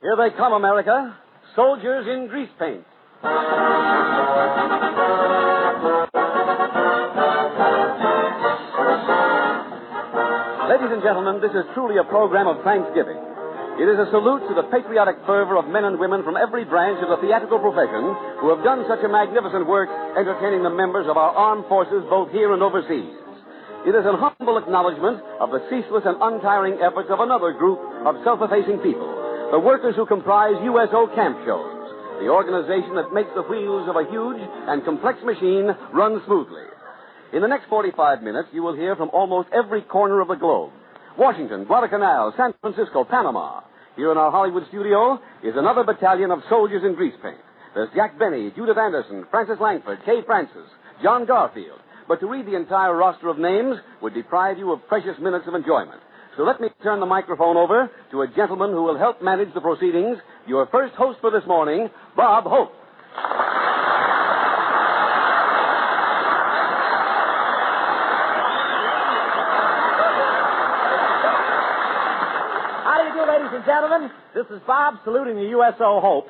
Here they come, America. Soldiers in Greasepaint. Ladies and gentlemen, this is truly a program of Thanksgiving. It is a salute to the patriotic fervor of men and women from every branch of the theatrical profession who have done such a magnificent work entertaining the members of our armed forces both here and overseas. It is an humble acknowledgement of the ceaseless and untiring efforts of another group of self-effacing people, the workers who comprise USO camp shows, the organization that makes the wheels of a huge and complex machine run smoothly. In the next 45 minutes, you will hear from almost every corner of the globe. Washington, Guadalcanal, San Francisco, Panama. Here in our Hollywood studio is another battalion of soldiers in Greasepaint. There's Jack Benny, Judith Anderson, Francis Langford, Kay Francis, John Garfield. But to read the entire roster of names would deprive you of precious minutes of enjoyment. So let me turn the microphone over to a gentleman who will help manage the proceedings, your first host for this morning, Bob Hope. How do you do, ladies and gentlemen? This is Bob saluting the USO Hope,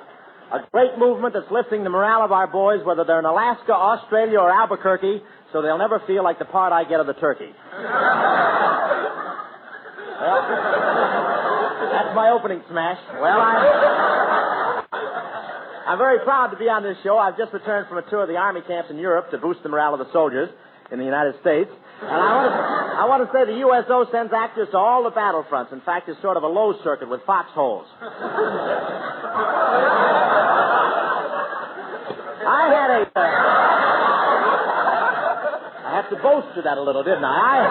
a great movement that's lifting the morale of our boys, whether they're in Alaska, Australia, or Albuquerque, so they'll never feel like the part I get of the turkey. Well, that's my opening smash. Well, I'm very proud to be on this show. I've just returned from a tour of the Army camps in Europe to boost the morale of the soldiers in the United States. And I want to say the USO sends actors to all the battlefronts. In fact, it's sort of a low circuit with foxholes. I have to bolster that a little, didn't I?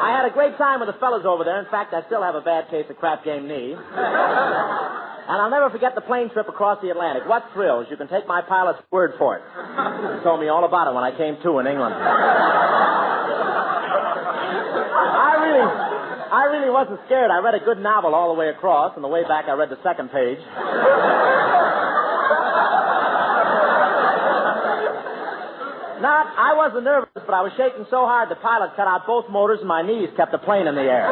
I had a great time with the fellas over there. In fact, I still have a bad case of crap game knee. And I'll never forget the plane trip across the Atlantic. What thrills. You can take my pilot's word for it. He told me all about it when I came to in England. I really wasn't scared. I read a good novel all the way across. On the way back, I read the second page. I wasn't nervous, but I was shaking so hard the pilot cut out both motors and my knees kept the plane in the air.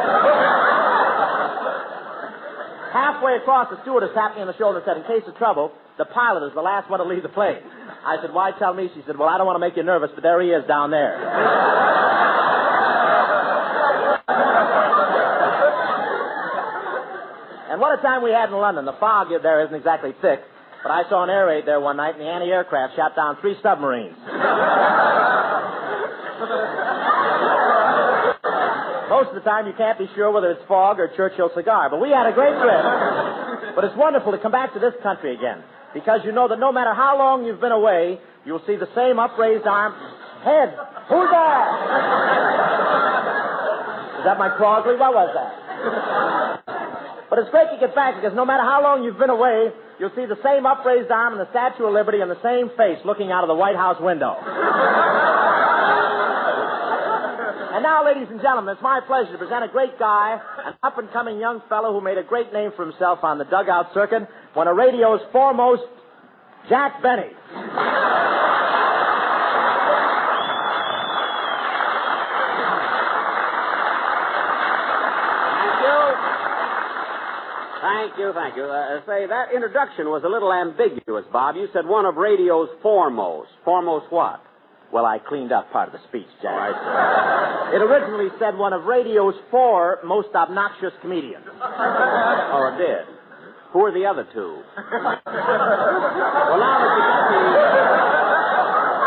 Halfway across, the stewardess tapped me on the shoulder and said, in case of trouble, the pilot is the last one to leave the plane. I said, why tell me? She said, well, I don't want to make you nervous, but there he is down there. And what a time we had in London. The fog there isn't exactly thick. But I saw an air raid there one night, and the anti-aircraft shot down 3 submarines. Most of the time, you can't be sure whether it's fog or Churchill cigar. But we had a great trip. But it's wonderful to come back to this country again, because you know that no matter how long you've been away, you'll see the same upraised arm. Head, who's there? Is that my Crosley? What was that? But it's great to get back, because no matter how long you've been away, you'll see the same upraised arm and the Statue of Liberty and the same face looking out of the White House window. And now, ladies and gentlemen, it's my pleasure to present a great guy, an up-and-coming young fellow who made a great name for himself on the dugout circuit, one of radio's foremost, Jack Benny. Thank you. Say, that introduction was a little ambiguous, Bob. You said one of radio's foremost. Foremost what? Well, I cleaned up part of the speech, Jack. It originally said one of radio's 4 most obnoxious comedians. Oh, it did. Who are the other 2? Well,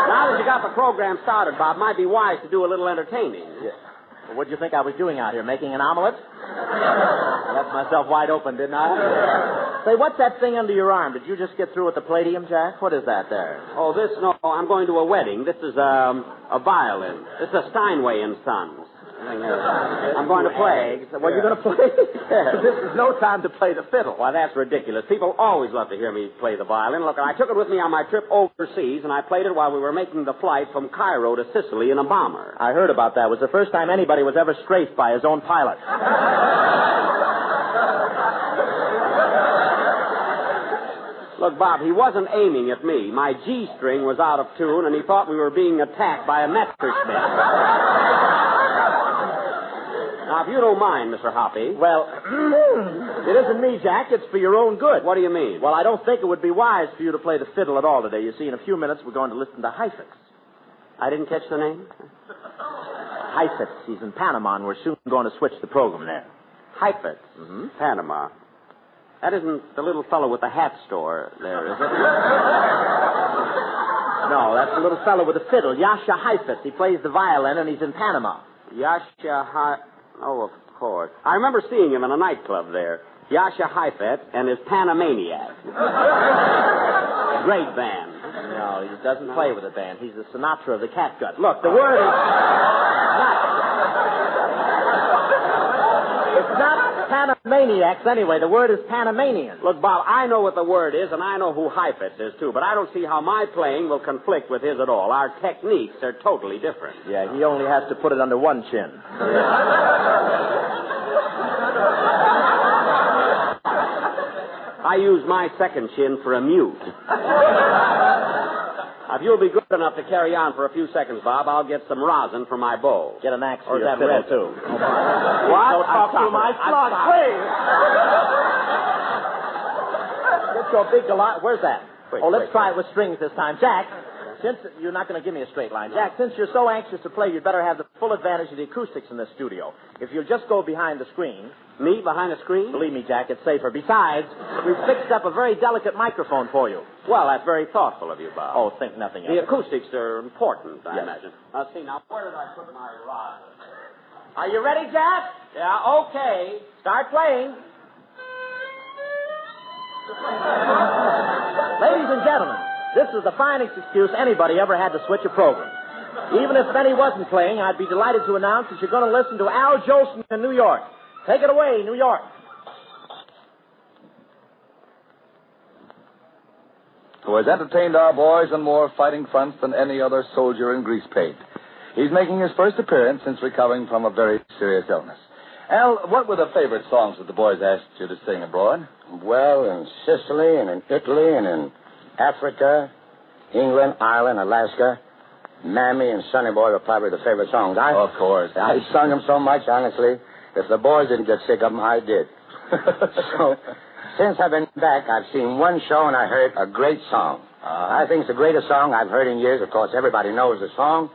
now that you got the program started, Bob, might be wise to do a little entertaining. Yeah. Well, what did you think I was doing out here, making an omelet? I left myself wide open, didn't I? Say, what's that thing under your arm? Did you just get through with the Palladium, Jack? What is that there? Oh, no, I'm going to a wedding. This is a violin. This is a Steinway and Sons. I'm going to play. Well, you're going to play? This is no time to play the fiddle. Why, that's ridiculous. People always love to hear me play the violin. Look, I took it with me on my trip overseas, and I played it while we were making the flight from Cairo to Sicily in a bomber. I heard about that. It was the first time anybody was ever strafed by his own pilot. Look, Bob, he wasn't aiming at me. My G-string was out of tune, and he thought we were being attacked by a Messerschmitt. Now, if you don't mind, Mr. Hoppy. Well, It isn't me, Jack. It's for your own good. What do you mean? Well, I don't think it would be wise for you to play the fiddle at all today. You see, in a few minutes, we're going to listen to Heifetz. I didn't catch the name? Heifetz. He's in Panama, and we're soon going to switch the program there. Heifetz. Mm-hmm. Panama. That isn't the little fellow with the hat store there, is it? No, that's the little fellow with the fiddle, Yasha Heifetz. He plays the violin, and he's in Panama. Oh, of course. I remember seeing him in a nightclub there. Yasha Heifetz and his Panamaniac. Great band. No, he doesn't play with a band. He's the Sinatra of the catgut. Look, the word is... It's not Panamaniacs anyway. The word is Panamanian. Look, Bob, I know what the word is, and I know who Heifetz is, too, but I don't see how my playing will conflict with his at all. Our techniques are totally different. Yeah, he only has to put it under one chin. I use my second chin for a mute. If you'll be good enough to carry on for a few seconds, Bob, I'll get some rosin for my bowl. Get an axe for Or your that fiddle, red. too. What? Don't talk to my slug, please. Get your big galot. Where's that? Let's try it with strings this time. Jack, since you're not going to give me a straight line. Jack, since you're so anxious to play, you'd better have the full advantage of the acoustics in this studio. If you'll just go behind the screen... Me, behind the screen? Believe me, Jack, it's safer. Besides, we've fixed up a very delicate microphone for you. Well, that's very thoughtful of you, Bob. Oh, think nothing of The it. acoustics are important, I Yes. imagine. Now, see, where did I put my rod? Are you ready, Jack? Yeah, okay. Start playing. Ladies and gentlemen, this is the finest excuse anybody ever had to switch a program. Even if Benny wasn't playing, I'd be delighted to announce that you're going to listen to Al Jolson in New York. Take it away, New York. Who has entertained our boys on more fighting fronts than any other soldier in Greasepaint. He's making his first appearance since recovering from a very serious illness. Al, what were the favorite songs that the boys asked you to sing abroad? Well, in Sicily and in Italy and in Africa, England, Ireland, Alaska, Mammy and Sonny Boy were probably the favorite songs. Of course. I sung them so much, honestly. If the boys didn't get sick of them, I did. So, since I've been back, I've seen one show and I heard a great song. I think it's the greatest song I've heard in years. Of course, everybody knows the song.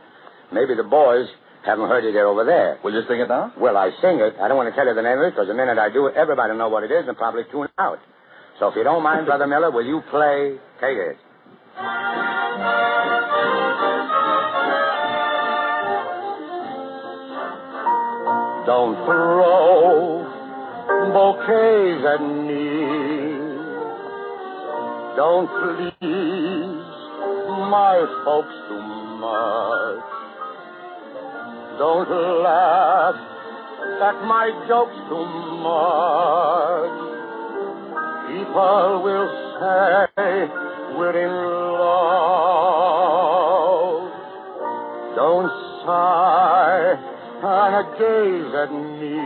Maybe the boys haven't heard it over there. Will you sing it now? Well, I sing it. I don't want to tell you the name of it because the minute I do it, everybody will know what it is and probably tune out. So if you don't mind, Brother Miller, will you play? Take it. Don't throw bouquets at me. Don't please my folks too much. Don't laugh at my jokes too much. People will say we're in love. Don't sigh and gaze at me.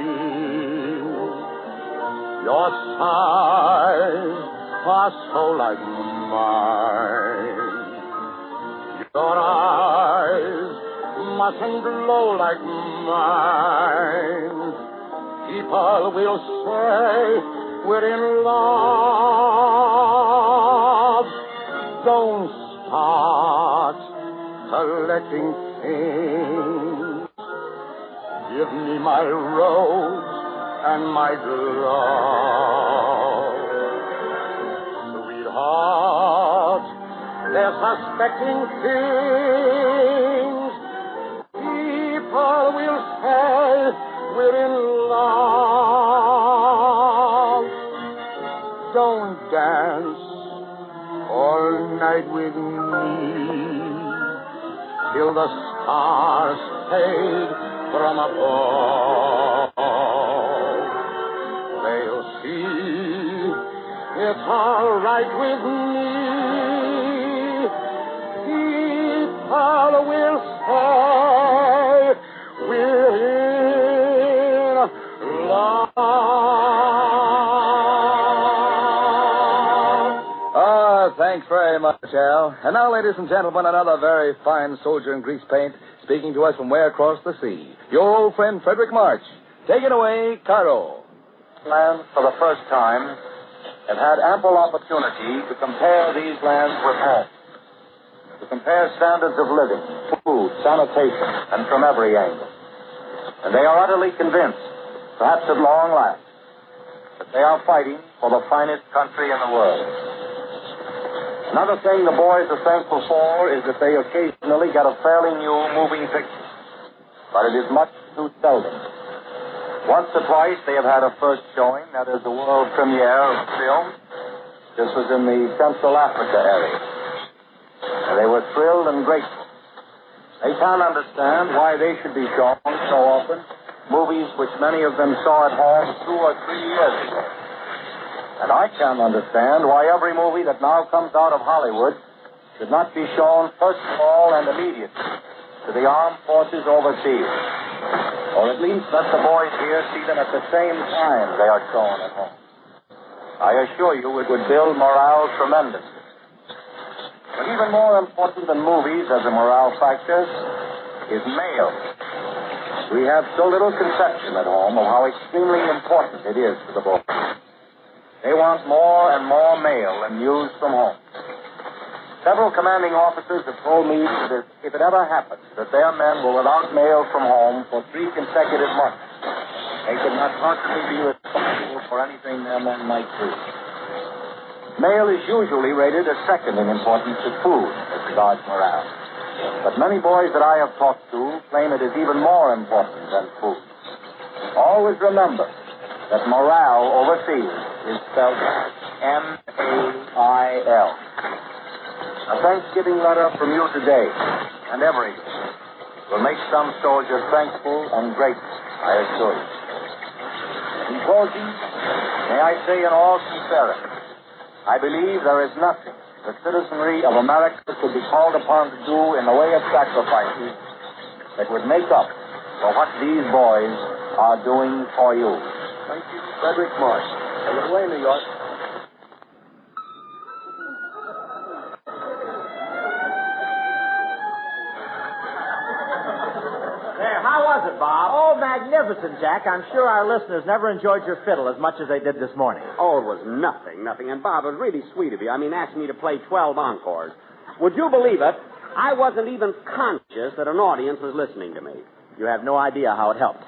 Your sighs are so like mine. Your eyes mustn't glow like mine. People will say we're in love. Don't start collecting things. Give me my rose and my glove. Sweetheart, they're suspecting things. People will say we're in love. Don't dance all night with me till the stars fade from above. They'll see it's all right with me. People will say we're in love. Thanks very much, Al. And now, ladies and gentlemen, another very fine soldier in Greasepaint speaking to us from way across the sea. Your old friend, Frederick March. Take it away, Caro. lands for the first time have had ample opportunity to compare these lands with home, to compare standards of living, food, sanitation, and from every angle. And they are utterly convinced, perhaps at long last, that they are fighting for the finest country in the world. Another thing the boys are thankful for is that they occasionally get a fairly new moving picture. But it is much too seldom. Once or twice they have had a first showing, that is the world premiere of the film. This was in the Central Africa area. And they were thrilled and grateful. They can't understand why they should be shown so often movies which many of them saw at home 2 or 3 years ago. And I can't understand why every movie that now comes out of Hollywood should not be shown first of all and immediately to the armed forces overseas. Or at least let the boys here see them at the same time they are shown at home. I assure you it would build morale tremendously. But even more important than movies as a morale factor is mail. We have so little conception at home of how extremely important it is to the boys. They want more and more mail and news from home. Several commanding officers have told me that if it ever happens that their men were without mail from home for 3 consecutive months, they could not possibly be responsible for anything their men might do. Mail is usually rated as second in importance to food as regards morale. But many boys that I have talked to claim it is even more important than food. Always remember that morale overseas is spelled M-A-I-L. A Thanksgiving letter from you today and every day will make some soldier thankful and grateful, I assure you. In closing, may I say in all sincerity, I believe there is nothing the citizenry of America could be called upon to do in the way of sacrifices that would make up for what these boys are doing for you. Thank you, Frederick Marsh. Take it away, New York. There, how was it, Bob? Oh, magnificent, Jack. I'm sure our listeners never enjoyed your fiddle as much as they did this morning. Oh, it was nothing. And Bob, it was really sweet of you. I mean, asking me to play 12 encores. Would you believe it? I wasn't even conscious that an audience was listening to me. You have no idea how it helped.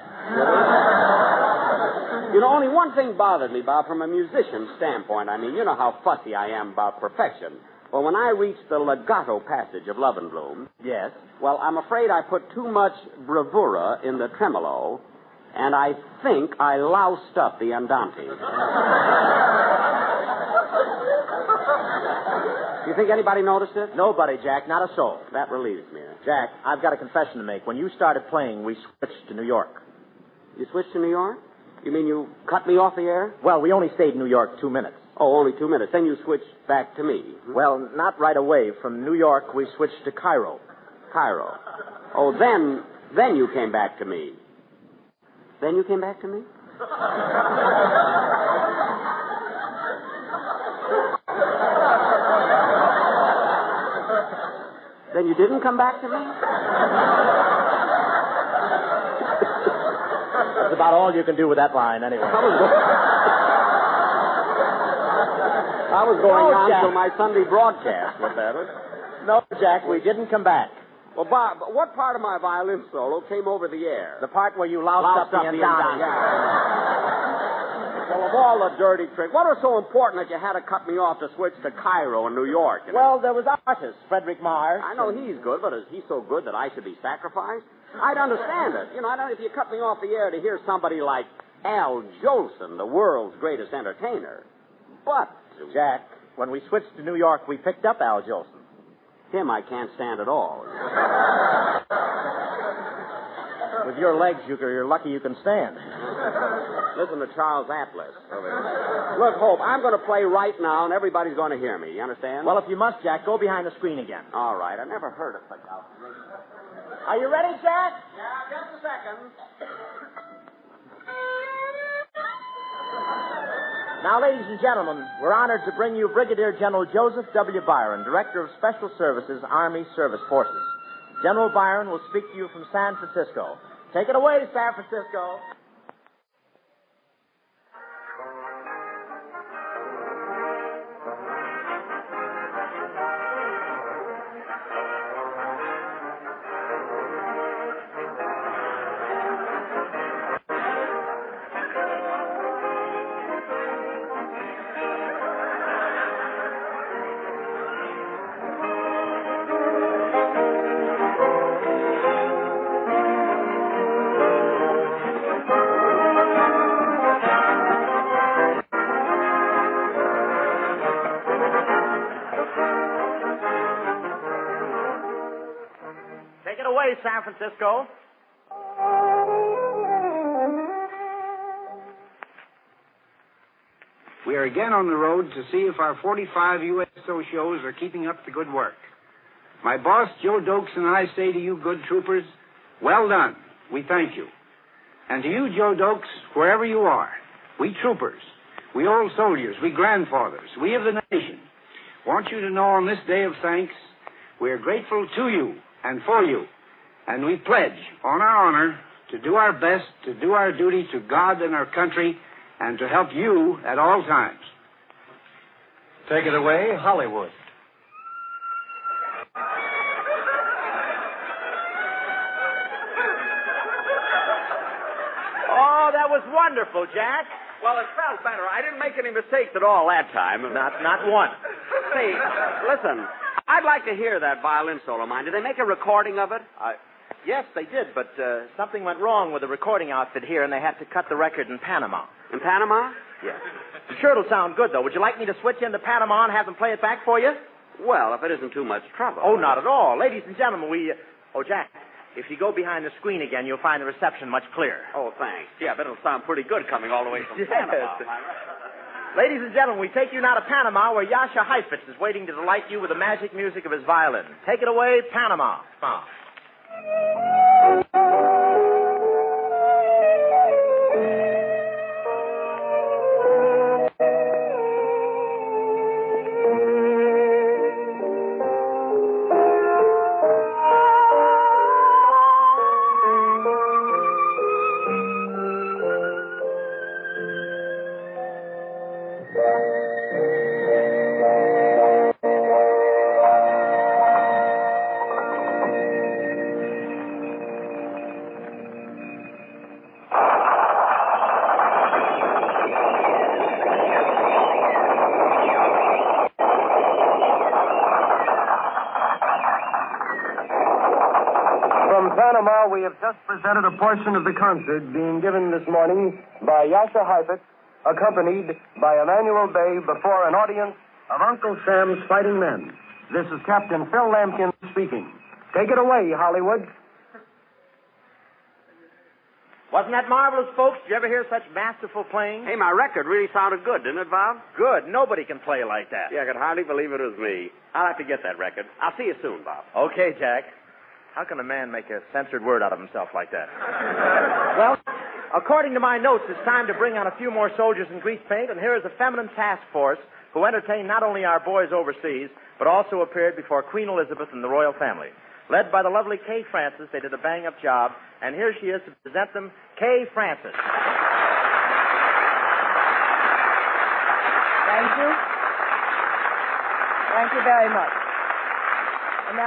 You know, only one thing bothered me, Bob, from a musician's standpoint. I mean, you know how fussy I am about perfection. Well, when I reached the legato passage of Love and Bloom... Yes? Well, I'm afraid I put too much bravura in the tremolo, and I think I loused up the andante. Do you think anybody noticed it? Nobody, Jack. Not a soul. That relieves me. Jack, I've got a confession to make. When you started playing, we switched to New York. You switched to New York? You mean you cut me off the air? Well, we only stayed in New York 2 minutes. Oh, only 2 minutes. Then you switched back to me. Well, not right away. From New York, we switched to Cairo. Cairo. Oh, then you came back to me. Then you came back to me? Then you didn't come back to me? That's about all you can do with that line, anyway. I was going on Jack. to my Sunday broadcast with that. No, Jack, we didn't come back. Well, Bob, what part of my violin solo came over the air? The part where you loused up the andante. Well, of all the dirty tricks, what was so important that you had to cut me off to switch to Cairo and New York? Well, there was artist, Frederick Marsh. I know he's good, but is he so good that I should be sacrificed? I'd understand it. You know, I don't know if you cut me off the air to hear somebody like Al Jolson, the world's greatest entertainer. But... Jack, when we switched to New York, we picked up Al Jolson. Him I can't stand at all. With your legs, you're lucky you can stand. Listen to Charles Atlas. Look, Hope, I'm going to play right now, and everybody's going to hear me. You understand? Well, if you must, Jack, go behind the screen again. All right. I never heard of such out. Are you ready, Jack? Yeah, just a second. Now, ladies and gentlemen, we're honored to bring you Brigadier General Joseph W. Byron, Director of Special Services, Army Service Forces. General Byron will speak to you from San Francisco. Take it away, San Francisco. San Francisco. We are again on the road to see if our 45 USO shows are keeping up the good work. My boss, Joe Dokes, and I say to you, good troopers, well done. We thank you. And to you, Joe Dokes, wherever you are, we troopers, we old soldiers, we grandfathers, we of the nation, want you to know on this day of thanks, we are grateful to you and for you. And we pledge, on our honor, to do our best, to do our duty to God and our country, and to help you at all times. Take it away, Hollywood. Oh, that was wonderful, Jack. Well, it felt better. I didn't make any mistakes at all that time. Not one. Say, listen, I'd like to hear that violin solo of mine. Did they make a recording of it? Yes, they did, but something went wrong with the recording outfit here, and they had to cut the record in Panama. In Panama? Yes. Sure, it'll sound good, though. Would you like me to switch into Panama and have them play it back for you? Well, if it isn't too much trouble. Oh, not at all. Ladies and gentlemen, Oh, Jack, if you go behind the screen again, you'll find the reception much clearer. Oh, thanks. Yeah, I bet it'll sound pretty good coming all the way from Yes. Panama. Ladies and gentlemen, we take you now to Panama, where Yasha Heifetz is waiting to delight you with the magic music of his violin. Take it away, Panama. From Panama, we have just presented a portion of the concert being given this morning by Yasha Heifetz, accompanied by Emmanuel Bay before an audience of Uncle Sam's Fighting Men. This is Captain Phil Lampkin speaking. Take it away, Hollywood. Wasn't that marvelous, folks? Did you ever hear such masterful playing? Hey, my record really sounded good, didn't it, Bob? Good. Nobody can play like that. Yeah, I could hardly believe it was me. I'll have to get that record. I'll see you soon, Bob. Okay, Jack. How can a man make a censored word out of himself like that? Well, according to my notes, it's time to bring on a few more soldiers in Greasepaint, and here is a feminine task force who entertained not only our boys overseas, but also appeared before Queen Elizabeth and the royal family. Led by the lovely Kay Francis, they did a bang-up job, and here she is to present them, Kay Francis. Thank you. Thank you very much. And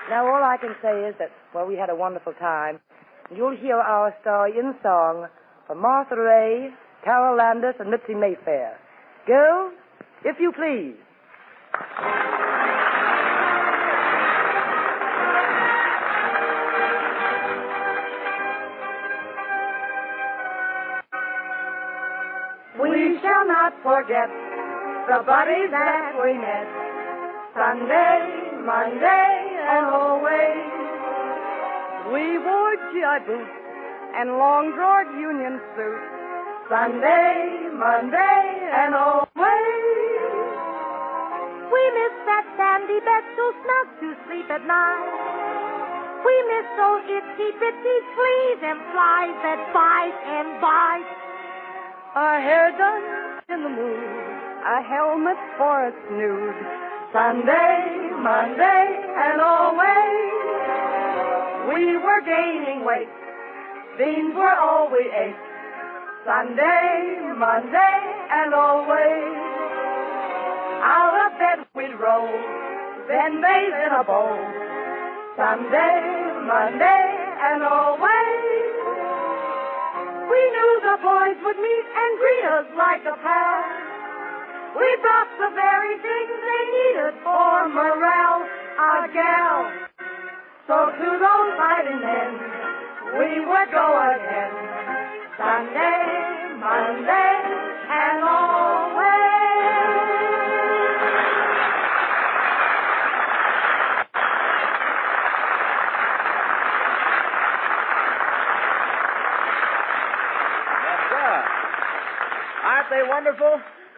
now all I can say is that, well, we had a wonderful time. You'll hear our story in song from Martha Ray, Carol Landis, and Mitzi Mayfair. Girls, if you please. We shall not forget the buddies that we met Sunday, Monday, and always. We wore GI boots and long-drawered union suits Sunday, Monday, and always. We miss that sandy bed so snug to sleep at night. We miss those itsy-bitsy fleas and flies that bite and bite. Our hair done in the mood, a helmet for a snood. Sunday, Monday, and always. We were gaining weight. Beans were all we ate. Sunday, Monday, and always. Out of bed we'd roll, then bathe in a bowl. Sunday, Monday, and always. We knew the boys would meet and greet us like a pal. We brought the very things they needed for morale, a gal. So to those fighting men, we would go again. Sunday, Monday, and always.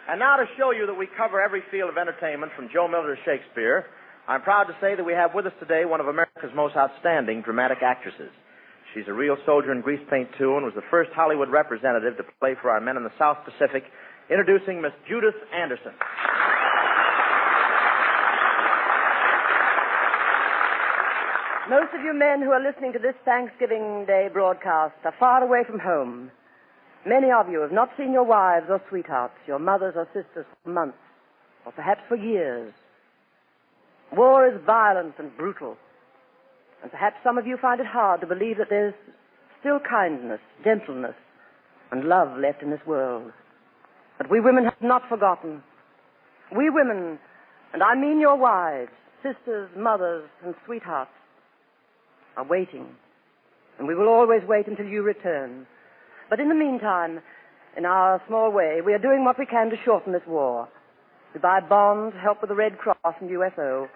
And now to show you that we cover every field of entertainment from Joe Miller to Shakespeare, I'm proud to say that we have with us today one of America's most outstanding dramatic actresses. She's a real soldier in Greasepaint, too, and was the first Hollywood representative to play for our men in the South Pacific, introducing Miss Judith Anderson. Most of you men who are listening to this Thanksgiving Day broadcast are far away from home. Many of you have not seen your wives or sweethearts, your mothers or sisters for months, or perhaps for years. War is violent and brutal, and perhaps some of you find it hard to believe that there's still kindness, gentleness, and love left in this world. But we women have not forgotten. We women, and I mean your wives, sisters, mothers, and sweethearts, are waiting, and we will always wait until you return. But in the meantime, in our small way, we are doing what we can to shorten this war. We buy bonds, help with the Red Cross and USO,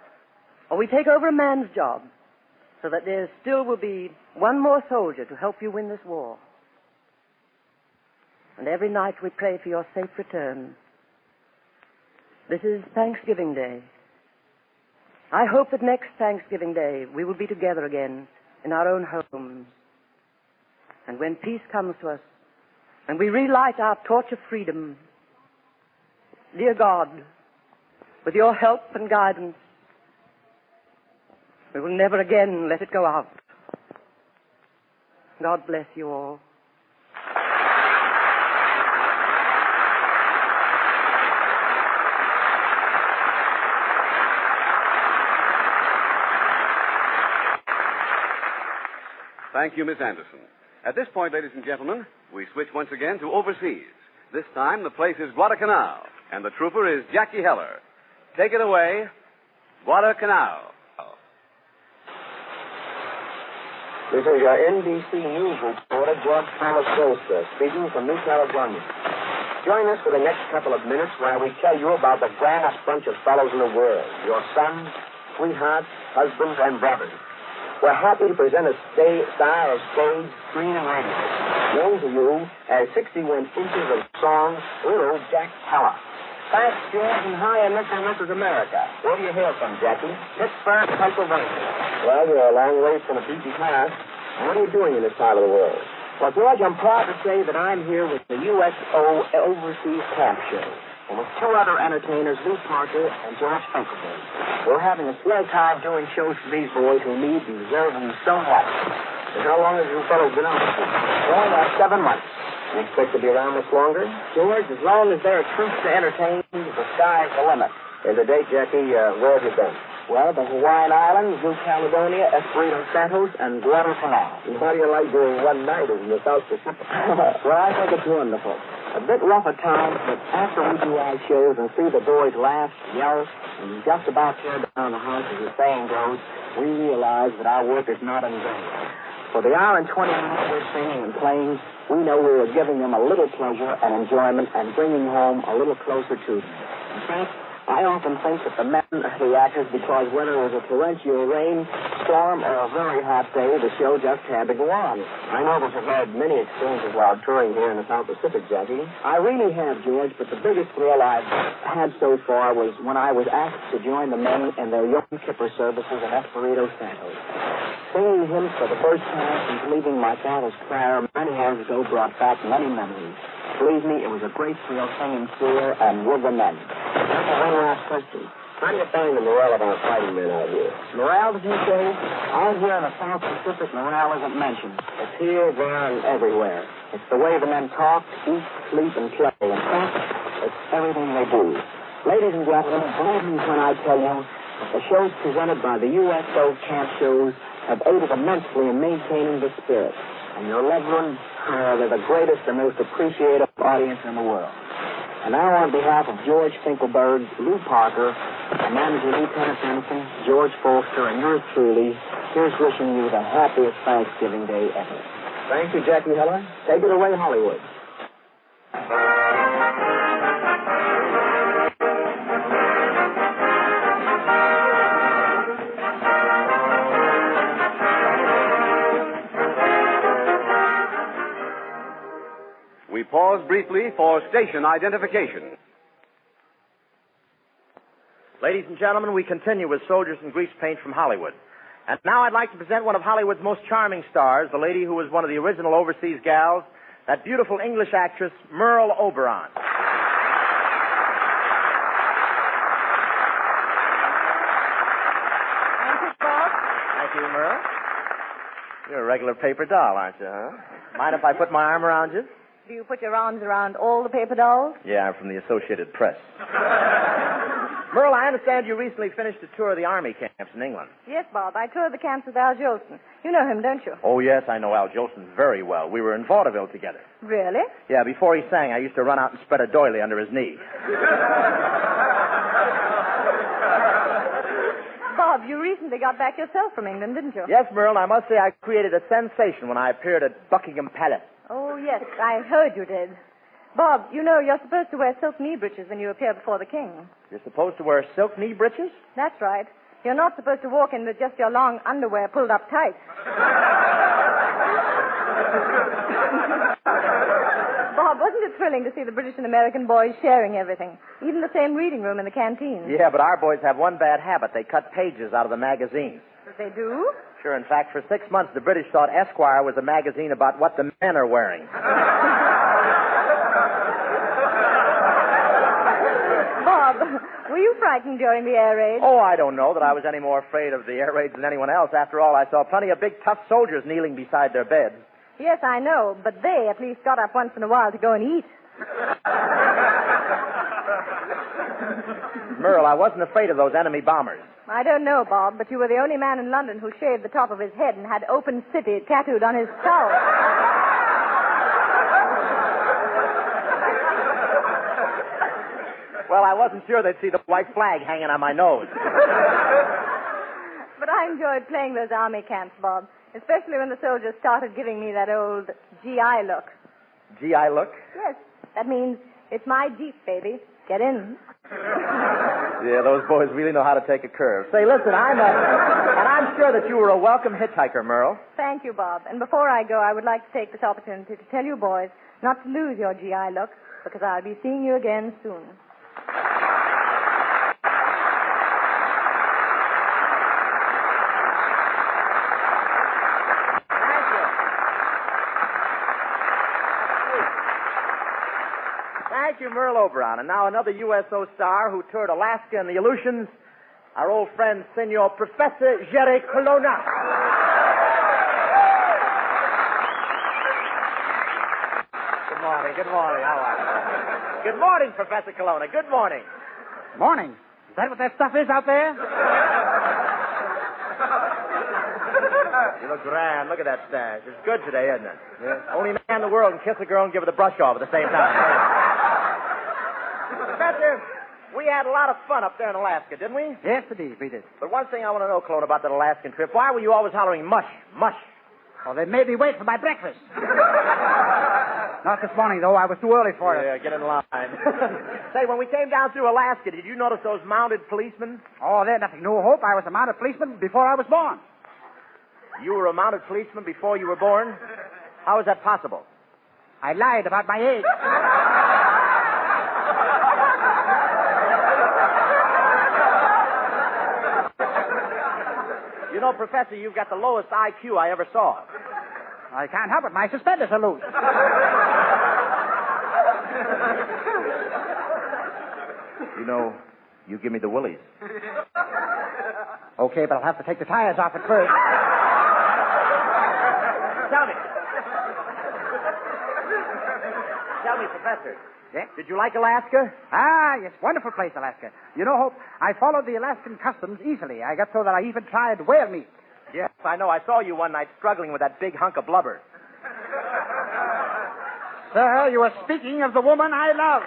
or we take over a man's job so that there still will be one more soldier to help you win this war. And every night we pray for your safe return. This is Thanksgiving Day. I hope that next Thanksgiving Day we will be together again in our own homes. And when peace comes to us, and we relight our torch of freedom, dear God, with your help and guidance, we will never again let it go out. God bless you all. Thank you, Miss Anderson. At this point, ladies and gentlemen, we switch once again to overseas. This time, the place is Guadalcanal, and the trooper is Jackie Heller. Take it away, Guadalcanal. This is your NBC News reporter, George Palacosta, speaking from New Caledonia. Join us for the next couple of minutes while we tell you about the grandest bunch of fellows in the world, your sons, sweethearts, husbands, and brothers. We're happy to present a star of stage, screen, and radio, known to you as 61 inches of song, Little Jack Heller. Thanks, George, and hi, Mr. and Mrs. America. Where do you hail from, Jackie? Pittsburgh, Pennsylvania. Well, you're a long way from a beaten path. What are you doing in this part of the world? Well, George, I'm proud to say that I'm here with the USO Overseas Camp Show, and with two other entertainers, Lou Parker and George Finkelberg. We're having a swell time doing shows for these boys who need and deserve them so much. And how long have you fellows been out? Well, about 7 months. You expect to be around much longer? George, as long as there are troops to entertain, the sky's the limit. And to date, Jackie, where have you been? Well, the Hawaiian Islands, New Caledonia, Espiritu Santos, and Guadalcanal. And how do you like doing one night in the South Pacific? Well, I think it's wonderful. A bit rough at times, but after we do our shows and see the boys laugh, yell, and just about tear down the house, as the saying goes, we realize that our work is not in vain. For the hour and 20 minutes we're singing and playing, we know we are giving them a little pleasure and enjoyment and bringing home a little closer to them. In fact, I often think that the men are the actors because whether it was a torrential rain, storm, or a very hot day, the show just had to go on. I know that you've had many experiences while touring here in the South Pacific, Jackie. I really have, George, but the biggest thrill I've had so far was when I was asked to join the men in their Yom Kippur services in Espiritu Santos. Singing hymns for the first time since leaving my father's prayer many years ago brought back many memories. Believe me, it was a great thrill singing here and with the men. One last question. How do you find the morale of our fighting men out here? Morale, did you say? Out here in the South Pacific, morale isn't mentioned. It's here, there, and everywhere. It's the way the men talk, eat, sleep, and play. In fact, it's everything they do. Ladies and gentlemen, believe me when I tell you that the shows presented by the USO camp shows have aided immensely in maintaining the spirit. And your loved ones, they're the greatest and most appreciative audience in the world. And now on behalf of George Finkelberg, Lou Parker, and Manager Lieutenant Benson, George Foster, and yours truly, here's wishing you the happiest Thanksgiving Day ever. Thank you, Jackie Heller. Take it away, Hollywood. We pause briefly for station identification. Ladies and gentlemen, we continue with Soldiers in Greasepaint from Hollywood. And now I'd like to present one of Hollywood's most charming stars, the lady who was one of the original overseas gals, that beautiful English actress, Merle Oberon. Thank you, Bob. Thank you, Merle. You're a regular paper doll, aren't you, huh? Mind if I put my arm around you? Do you put your arms around all the paper dolls? Yeah, I'm from the Associated Press. Merle, I understand you recently finished a tour of the Army camps in England. Yes, Bob. I toured the camps with Al Jolson. You know him, don't you? Oh, yes, I know Al Jolson very well. We were in vaudeville together. Really? Yeah, before he sang, I used to run out and spread a doily under his knee. Bob, you recently got back yourself from England, didn't you? Yes, Merle, and I must say I created a sensation when I appeared at Buckingham Palace. Oh, yes, I heard you did. Bob, you know you're supposed to wear silk knee breeches when you appear before the king. You're supposed to wear silk knee breeches? That's right. You're not supposed to walk in with just your long underwear pulled up tight. Bob, wasn't it thrilling to see the British and American boys sharing everything? Even the same reading room in the canteen. Yeah, but our boys have one bad habit. They cut pages out of the magazines. They do? Sure, in fact, for 6 months, the British thought Esquire was a magazine about what the men are wearing. Bob, were you frightened during the air raid? Oh, I don't know that I was any more afraid of the air raids than anyone else. After all, I saw plenty of big, tough soldiers kneeling beside their beds. Yes, I know, but they at least got up once in a while to go and eat. Merle, I wasn't afraid of those enemy bombers. I don't know, Bob, but you were the only man in London who shaved the top of his head and had Open City tattooed on his skull. Well, I wasn't sure they'd see the white flag hanging on my nose. But I enjoyed playing those army camps, Bob, especially when the soldiers started giving me that old GI look. GI look? Yes, that means it's my Jeep, baby. Get in. Yeah, those boys really know how to take a curve. Say, listen, I'm sure that you were a welcome hitchhiker, Merle. Thank you, Bob. And before I go, I would like to take this opportunity to tell you boys not to lose your GI look, because I'll be seeing you again soon. Thank you, Merle Oberon. And now another USO star who toured Alaska and the Aleutians, our old friend, Senor Professor Jerry Colonna. Good morning, good morning. How are you? Good morning, Professor Colonna. Good morning. Morning. Is that what that stuff is out there? You look grand. Look at that stash. It's good today, isn't it? Yeah. Only man in the world can kiss a girl and give her the brush off at the same time. Professor, we had a lot of fun up there in Alaska, didn't we? Yes, indeed, we did. But one thing I want to know, Clone, about that Alaskan trip, why were you always hollering mush, mush? Well, they made me wait for my breakfast. Not this morning, though. I was too early for it. Yeah, get in line. Say, when we came down through Alaska, did you notice those mounted policemen? Oh, they're nothing. No hope. I was a mounted policeman before I was born. You were a mounted policeman before you were born? How is that possible? I lied about my age. You know, Professor, you've got the lowest IQ I ever saw. I can't help it. My suspenders are loose. You know, you give me the willies. Okay, but I'll have to take the tires off at first. Tell me, Professor. Yeah? Did you like Alaska? Ah, yes, wonderful place, Alaska. You know, Hope, I followed the Alaskan customs easily. I got so that I even tried whale meat. Yes, I know. I saw you one night struggling with that big hunk of blubber. Sir, you are speaking of the woman I love.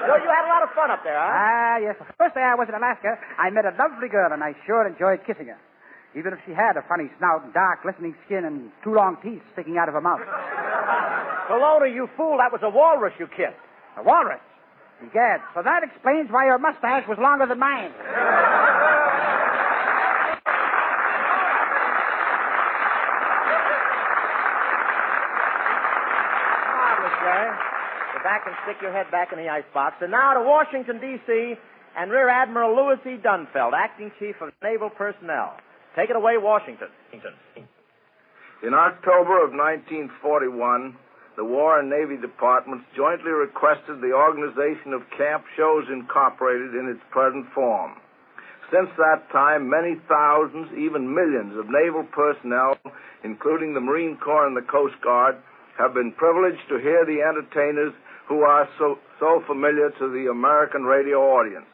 So you had a lot of fun up there, huh? Ah, yes. The first day I was in Alaska, I met a lovely girl, and I sure enjoyed kissing her. Even if she had a funny snout and dark, glistening skin and two long teeth sticking out of her mouth. Colonna, you fool. That was a walrus you kissed. A walrus? Egad, so that explains why your mustache was longer than mine. Marvelous, Jerry. Go back and stick your head back in the icebox. And now to Washington, D.C., and Rear Admiral Louis E. Dunfeld, Acting Chief of Naval Personnel. Take it away, Washington. In October of 1941, the War and Navy Departments jointly requested the organization of Camp Shows Incorporated in its present form. Since that time, many thousands, even millions of naval personnel, including the Marine Corps and the Coast Guard, have been privileged to hear the entertainers who are so familiar to the American radio audience.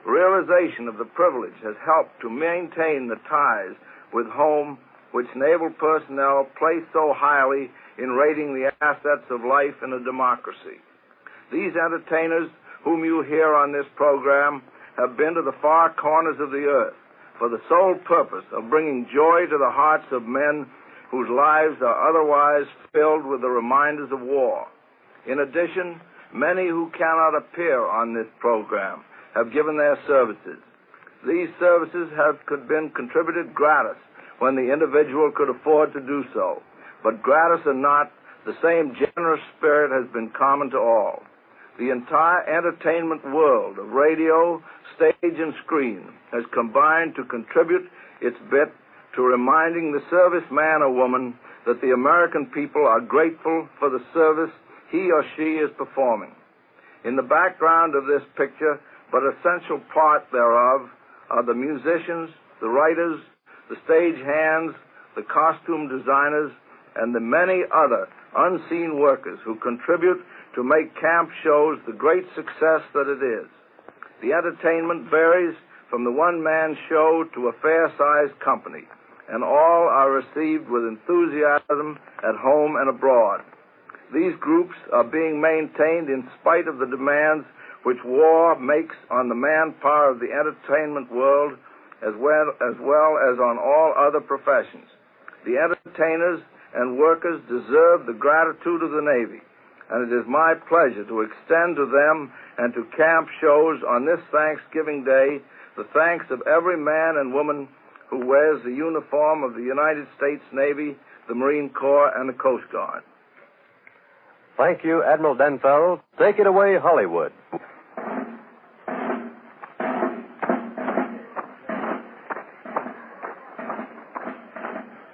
Realization of the privilege has helped to maintain the ties with home which naval personnel place so highly in rating the assets of life in a democracy. These entertainers, whom you hear on this program, have been to the far corners of the earth for the sole purpose of bringing joy to the hearts of men whose lives are otherwise filled with the reminders of war. In addition, many who cannot appear on this program have given their services. These services have been contributed gratis when the individual could afford to do so. But gratis or not, the same generous spirit has been common to all. The entire entertainment world of radio, stage, and screen has combined to contribute its bit to reminding the serviceman or woman that the American people are grateful for the service he or she is performing. In the background of this picture, but essential part thereof, are the musicians, the writers, the stage hands, the costume designers, and the many other unseen workers who contribute to make camp shows the great success that it is. The entertainment varies from the one-man show to a fair-sized company, and all are received with enthusiasm at home and abroad. These groups are being maintained in spite of the demands which war makes on the manpower of the entertainment world as well as on all other professions. The entertainers and workers deserve the gratitude of the Navy, and it is my pleasure to extend to them and to camp shows on this Thanksgiving Day the thanks of every man and woman who wears the uniform of the United States Navy, the Marine Corps, and the Coast Guard. Thank you, Admiral Denfeld. Take it away, Hollywood.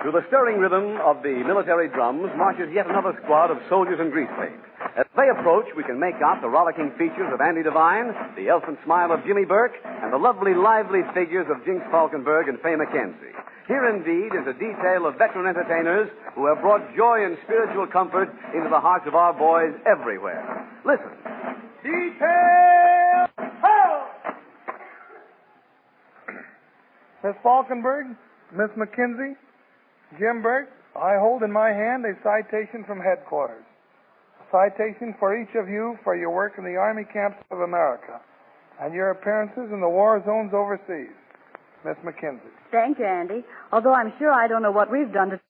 To the stirring rhythm of the military drums marches yet another squad of soldiers in Greasepaint. As they approach, we can make out the rollicking features of Andy Devine, the elfin smile of Jimmy Burke, and the lovely, lively figures of Jinx Falkenberg and Fay McKenzie. Here, indeed, is a detail of veteran entertainers who have brought joy and spiritual comfort into the hearts of our boys everywhere. Listen. Detail! Ho! Miss Falkenberg, Miss McKenzie, Jim Burke, I hold in my hand a citation from headquarters. A citation for each of you for your work in the Army camps of America and your appearances in the war zones overseas. Miss McKenzie. Thank you, Andy. Although I'm sure I don't know what we've done to